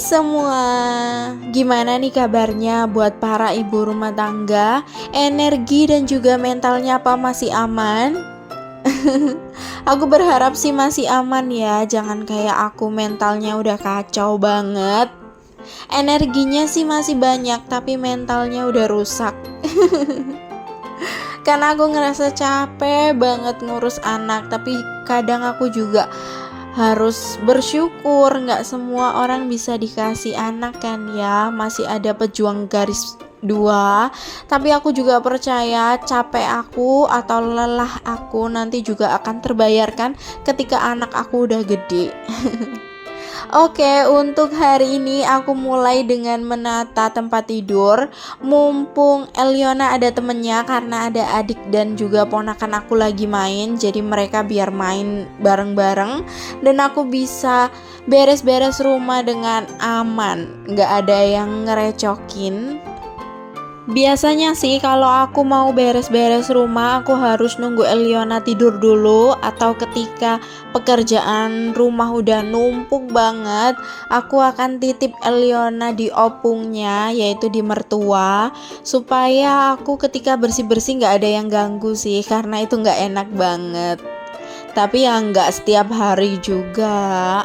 semua, gimana nih kabarnya buat para ibu rumah tangga? Energi dan juga mentalnya apa masih aman? Aku berharap sih masih aman ya, jangan kayak aku mentalnya udah kacau banget. Energinya sih masih banyak tapi mentalnya udah rusak. Karena aku ngerasa capek banget ngurus anak, tapi kadang aku juga harus bersyukur nggak semua orang bisa dikasih anak kan ya, masih ada pejuang garis dua. Tapi aku juga percaya capek aku atau lelah aku nanti juga akan terbayarkan ketika anak aku udah gede. Oke, untuk hari ini aku mulai dengan menata tempat tidur. Mumpung Eliona ada temennya karena ada adik dan juga ponakan aku lagi main, jadi mereka biar main bareng-bareng dan aku bisa beres-beres rumah dengan aman, nggak ada yang ngerecokin. Biasanya sih kalau aku mau beres-beres rumah aku harus nunggu Eliona tidur dulu, atau ketika pekerjaan rumah udah numpuk banget aku akan titip Eliona di opungnya, yaitu di mertua, supaya aku ketika bersih-bersih gak ada yang ganggu sih, karena itu gak enak banget. Tapi ya gak setiap hari juga.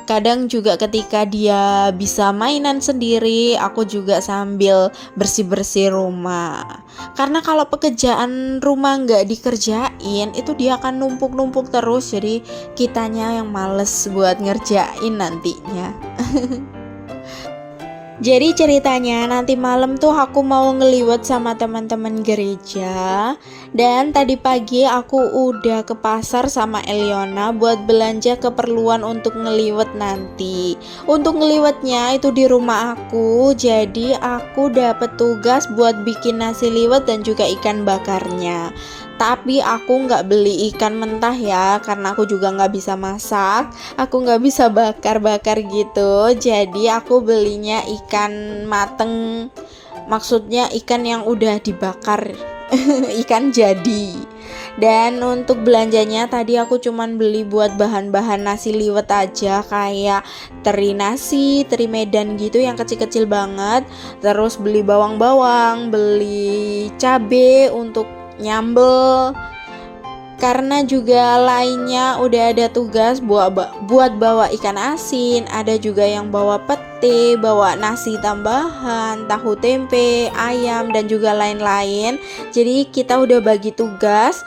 Kadang juga ketika dia bisa mainan sendiri, aku juga sambil bersih-bersih rumah. Karena kalau pekerjaan rumah nggak dikerjain, itu dia akan numpuk-numpuk terus. Jadi kitanya yang males buat ngerjain nantinya. Jadi ceritanya nanti malam tuh aku mau ngeliwet sama teman-teman gereja. Dan tadi pagi aku udah ke pasar sama Eliona buat belanja keperluan untuk ngeliwet nanti. Untuk ngeliwetnya itu di rumah aku, jadi aku dapet tugas buat bikin nasi liwet dan juga ikan bakarnya. Tapi aku nggak beli ikan mentah ya, karena aku juga nggak bisa masak, aku nggak bisa bakar-bakar gitu. Jadi aku belinya ikan mateng, maksudnya ikan yang udah dibakar, ikan jadi. Dan untuk belanjanya tadi aku cuman beli buat bahan-bahan nasi liwet aja, kayak teri nasi, teri Medan gitu yang kecil-kecil banget. Terus beli bawang-bawang, beli cabe untuk nyambel, karena juga lainnya udah ada tugas buat bawa ikan asin, ada juga yang bawa pete, bawa nasi tambahan, tahu tempe, ayam dan juga lain-lain. Jadi kita udah bagi tugas,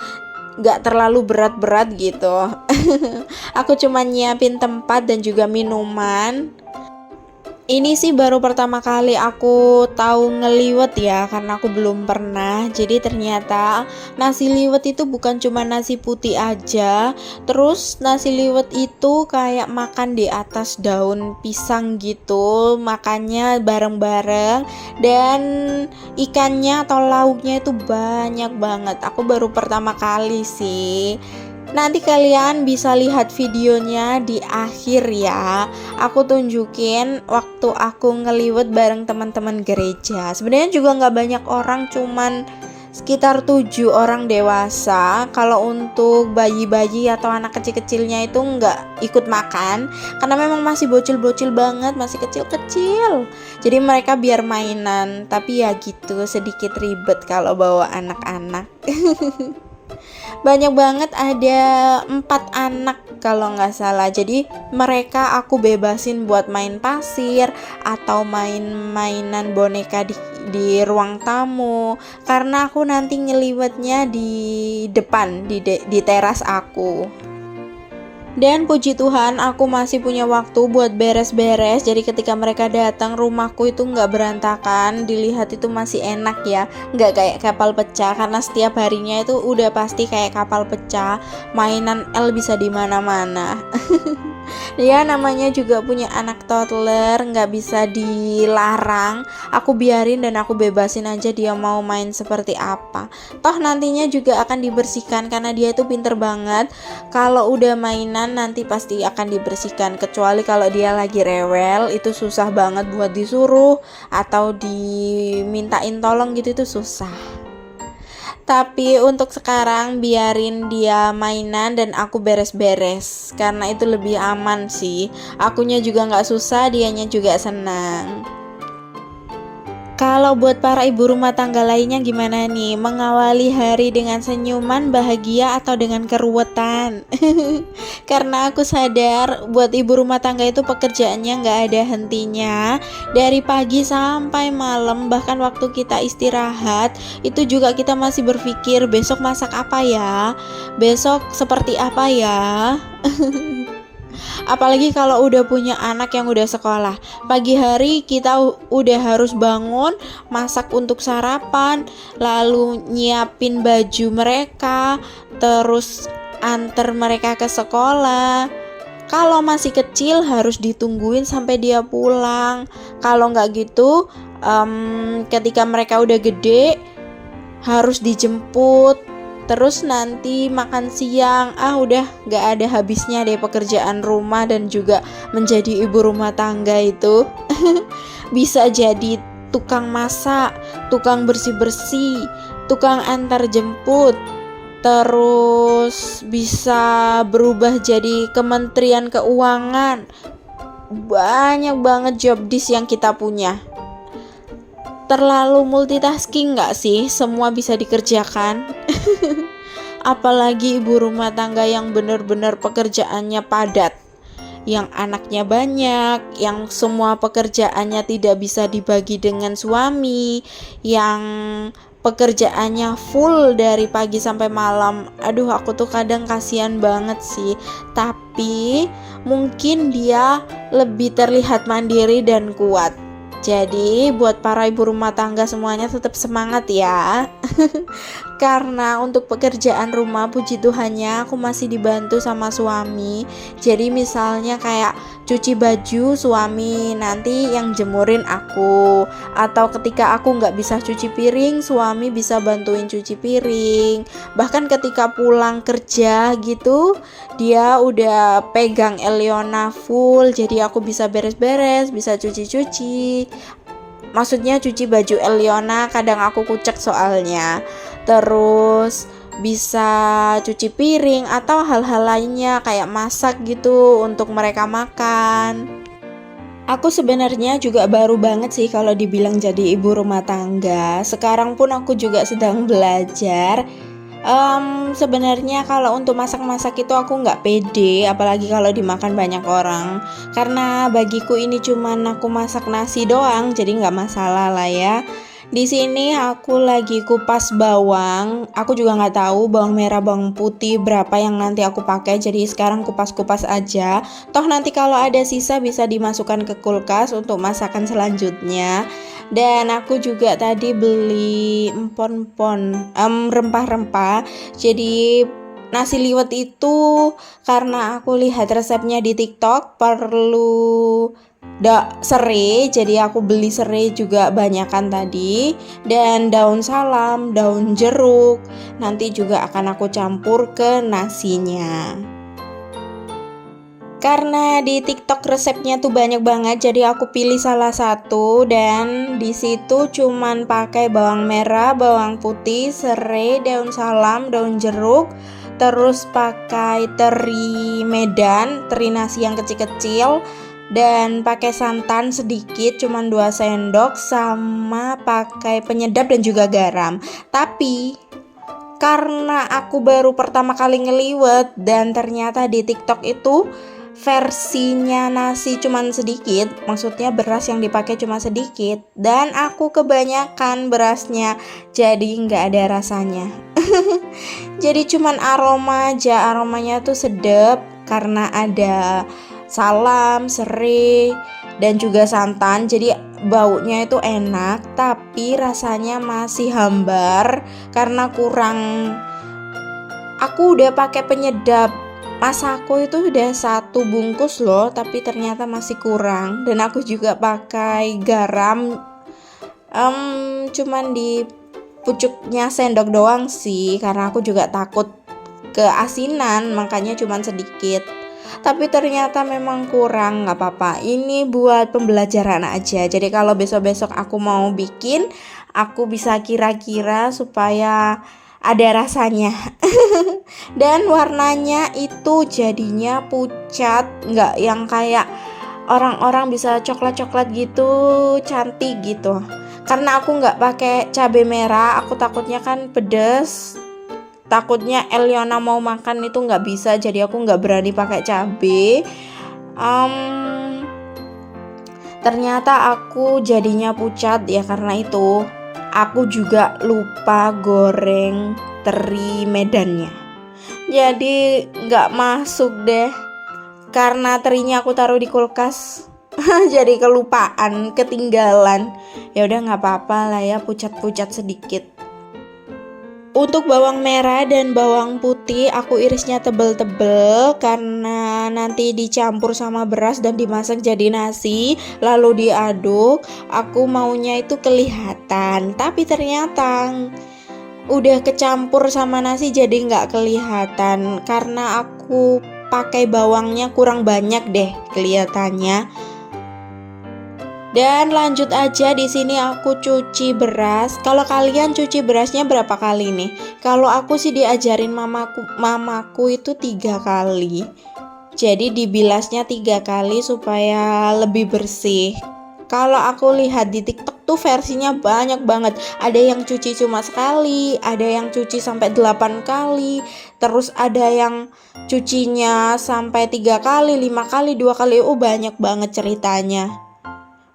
gak terlalu berat-berat gitu. Aku cuma nyiapin tempat dan juga minuman. Ini sih baru pertama kali aku tahu ngeliwet ya, karena aku belum pernah. Jadi ternyata nasi liwet itu bukan cuma nasi putih aja. Terus nasi liwet itu kayak makan di atas daun pisang gitu, makannya bareng-bareng. Dan ikannya atau lauknya itu banyak banget. Aku baru pertama kali sih. Nanti kalian bisa lihat videonya di akhir ya. Aku tunjukin waktu aku ngeliwet bareng teman-teman gereja. Sebenarnya juga nggak banyak orang, cuman sekitar 7 orang dewasa. Kalau untuk bayi-bayi atau anak kecil-kecilnya itu nggak ikut makan, karena memang masih bocil-bocil banget, masih kecil-kecil. Jadi mereka biar mainan. Tapi ya gitu, sedikit ribet kalau bawa anak-anak. Banyak banget, ada 4 anak kalau nggak salah. Jadi mereka aku bebasin buat main pasir atau main-mainan boneka di ruang tamu, karena aku nanti ngeliwetnya di depan, di teras aku. Dan puji Tuhan aku masih punya waktu buat beres-beres. Jadi ketika mereka datang, rumahku itu nggak berantakan, dilihat itu masih enak ya, nggak kayak kapal pecah. Karena setiap harinya itu udah pasti kayak kapal pecah, mainan L bisa di mana-mana. Ya namanya juga punya anak toddler, nggak bisa dilarang. Aku biarin dan aku bebasin aja dia mau main seperti apa. Toh nantinya juga akan dibersihkan, karena dia itu pinter banget. Kalau udah mainan nanti pasti akan dibersihkan. Kecuali kalau dia lagi rewel, itu susah banget buat disuruh atau dimintain tolong gitu, itu susah. Tapi untuk sekarang biarin dia mainan dan aku beres-beres, karena itu lebih aman sih. Akunya juga nggak susah, dianya juga senang. Kalau buat para ibu rumah tangga lainnya gimana nih? Mengawali hari dengan senyuman, bahagia, atau dengan keruwetan? Karena aku sadar buat ibu rumah tangga itu pekerjaannya nggak ada hentinya. Dari pagi sampai malam, bahkan waktu kita istirahat, itu juga kita masih berpikir besok masak apa ya? Besok seperti apa ya? Apalagi kalau udah punya anak yang udah sekolah. Pagi hari kita udah harus bangun, masak untuk sarapan, lalu nyiapin baju mereka, terus antar mereka ke sekolah. Kalau masih kecil harus ditungguin sampai dia pulang. Kalau nggak gitu, ketika mereka udah gede harus dijemput. Terus nanti makan siang, udah gak ada habisnya deh pekerjaan rumah dan juga menjadi ibu rumah tangga itu. Bisa jadi tukang masak, tukang bersih-bersih, tukang antar jemput, terus bisa berubah jadi Kementerian Keuangan. Banyak banget job desk yang kita punya. Terlalu multitasking gak sih? Semua bisa dikerjakan. Apalagi ibu rumah tangga yang benar-benar pekerjaannya padat, yang anaknya banyak, yang semua pekerjaannya tidak bisa dibagi dengan suami, yang pekerjaannya full dari pagi sampai malam. Aduh, aku tuh kadang kasihan banget sih. Tapi mungkin dia lebih terlihat mandiri dan kuat. Jadi buat para ibu rumah tangga semuanya tetap semangat ya. Karena untuk pekerjaan rumah, puji Tuhannya aku masih dibantu sama suami. Jadi misalnya kayak cuci baju, suami nanti yang jemurin aku. Atau ketika aku nggak bisa cuci piring, suami bisa bantuin cuci piring. Bahkan ketika pulang kerja gitu, dia udah pegang Eliona full. Jadi aku bisa beres-beres, bisa cuci-cuci. Maksudnya cuci baju Eliona, kadang aku kucek soalnya. Terus bisa cuci piring atau hal-hal lainnya kayak masak gitu untuk mereka makan. Aku sebenarnya juga baru banget sih kalau dibilang jadi ibu rumah tangga. Sekarang pun aku juga sedang belajar. Sebenarnya kalau untuk masak-masak itu aku nggak pede, apalagi kalau dimakan banyak orang. Karena bagiku ini cuman aku masak nasi doang, jadi nggak masalah lah ya. Di sini aku lagi kupas bawang. Aku juga nggak tahu bawang merah, bawang putih berapa yang nanti aku pakai. Jadi sekarang kupas-kupas aja. Toh nanti kalau ada sisa bisa dimasukkan ke kulkas untuk masakan selanjutnya. Dan aku juga tadi beli empon-empon, rempah-rempah. Jadi nasi liwet itu karena aku lihat resepnya di TikTok perlu serai, jadi aku beli serai juga banyakan tadi, dan daun salam, daun jeruk, nanti juga akan aku campur ke nasinya. Karena di TikTok resepnya tuh banyak banget, jadi aku pilih salah satu dan di situ cuman pakai bawang merah, bawang putih, serai, daun salam, daun jeruk, terus pakai teri Medan, teri nasi yang kecil-kecil, dan pakai santan sedikit cuman 2 sendok sama pakai penyedap dan juga garam. Tapi karena aku baru pertama kali ngeliwet dan ternyata di TikTok itu versinya nasi cuman sedikit, maksudnya beras yang dipakai cuma sedikit, dan aku kebanyakan berasnya, jadi nggak ada rasanya. Jadi cuman aroma aja, aromanya tuh sedap karena ada salam, serai, dan juga santan. Jadi baunya itu enak, tapi rasanya masih hambar karena kurang. Aku udah pakai penyedap. Masaku itu udah 1 bungkus loh, tapi ternyata masih kurang. Dan aku juga pakai garam, cuman di pucuknya sendok doang sih, karena aku juga takut keasinan, makanya cuman sedikit. Tapi ternyata memang kurang, gak apa-apa. Ini buat pembelajaran aja. Jadi kalau besok-besok aku mau bikin, aku bisa kira-kira supaya ada rasanya. Dan warnanya itu jadinya pucat, nggak yang kayak orang-orang bisa coklat-coklat gitu, cantik gitu. Karena aku nggak pakai cabai merah, aku takutnya kan pedes. Takutnya Eliona mau makan itu nggak bisa, jadi aku nggak berani pakai cabai. Ternyata aku jadinya pucat ya karena itu. Aku juga lupa goreng teri Medannya. Jadi nggak masuk deh. Karena terinya aku taruh di kulkas. Jadi kelupaan, ketinggalan. Ya udah nggak apa-apa lah ya, pucat-pucat sedikit. Untuk bawang merah dan bawang putih aku irisnya tebel-tebel karena nanti dicampur sama beras dan dimasak jadi nasi lalu diaduk. Aku maunya itu kelihatan, tapi ternyata udah kecampur sama nasi jadi nggak kelihatan karena aku pakai bawangnya kurang banyak deh kelihatannya. Dan lanjut aja, di sini aku cuci beras. Kalau kalian cuci berasnya berapa kali nih? Kalau aku sih diajarin mamaku itu 3 kali. Jadi dibilasnya 3 kali supaya lebih bersih. Kalau aku lihat di TikTok tuh versinya banyak banget. Ada yang cuci cuma sekali, ada yang cuci sampai 8 kali, terus ada yang cucinya sampai 3 kali, 5 kali, 2 kali. Banyak banget ceritanya.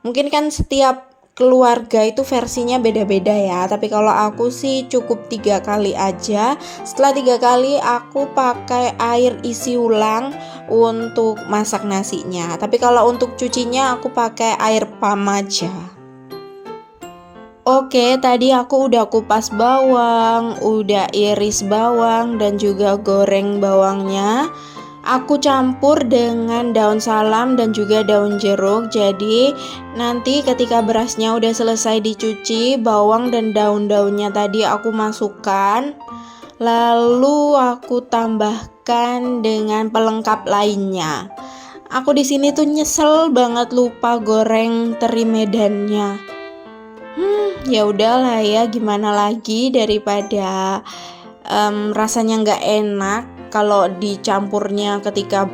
Mungkin kan setiap keluarga itu versinya beda-beda ya. Tapi kalau aku sih cukup 3 kali aja. Setelah 3 kali aku pakai air isi ulang untuk masak nasinya. Tapi kalau untuk cucinya aku pakai air pam aja. Oke, tadi aku udah kupas bawang, udah iris bawang dan juga goreng bawangnya. Aku campur dengan daun salam dan juga daun jeruk. Jadi nanti ketika berasnya udah selesai dicuci, bawang dan daun-daunnya tadi aku masukkan. Lalu aku tambahkan dengan pelengkap lainnya. Aku di sini tuh nyesel banget lupa goreng teri Medannya. Ya udahlah ya, gimana lagi daripada rasanya nggak enak kalau dicampurnya ketika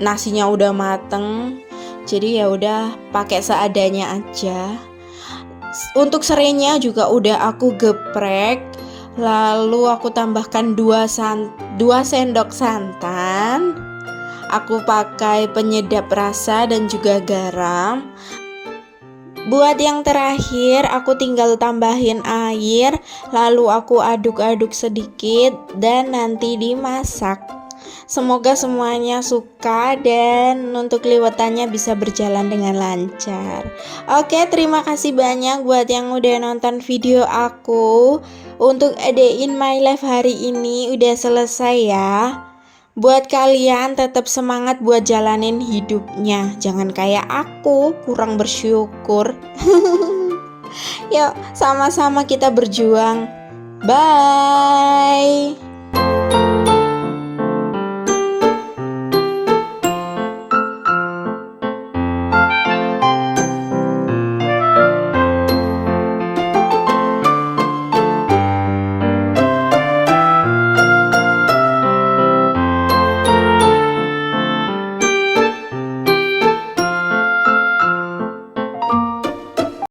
nasinya udah mateng. Jadi ya udah pakai seadanya aja. Untuk serainya juga udah aku geprek. Lalu aku tambahkan 2 sendok santan. Aku pakai penyedap rasa dan juga garam. Buat yang terakhir aku tinggal tambahin air, lalu aku aduk-aduk sedikit dan nanti dimasak. Semoga semuanya suka dan untuk liwetannya bisa berjalan dengan lancar. Oke, terima kasih banyak buat yang udah nonton video aku. Untuk A Day in My Life hari ini udah selesai ya. Buat kalian tetap semangat buat jalanin hidupnya. Jangan kayak aku, kurang bersyukur. Yuk, sama-sama kita berjuang. Bye.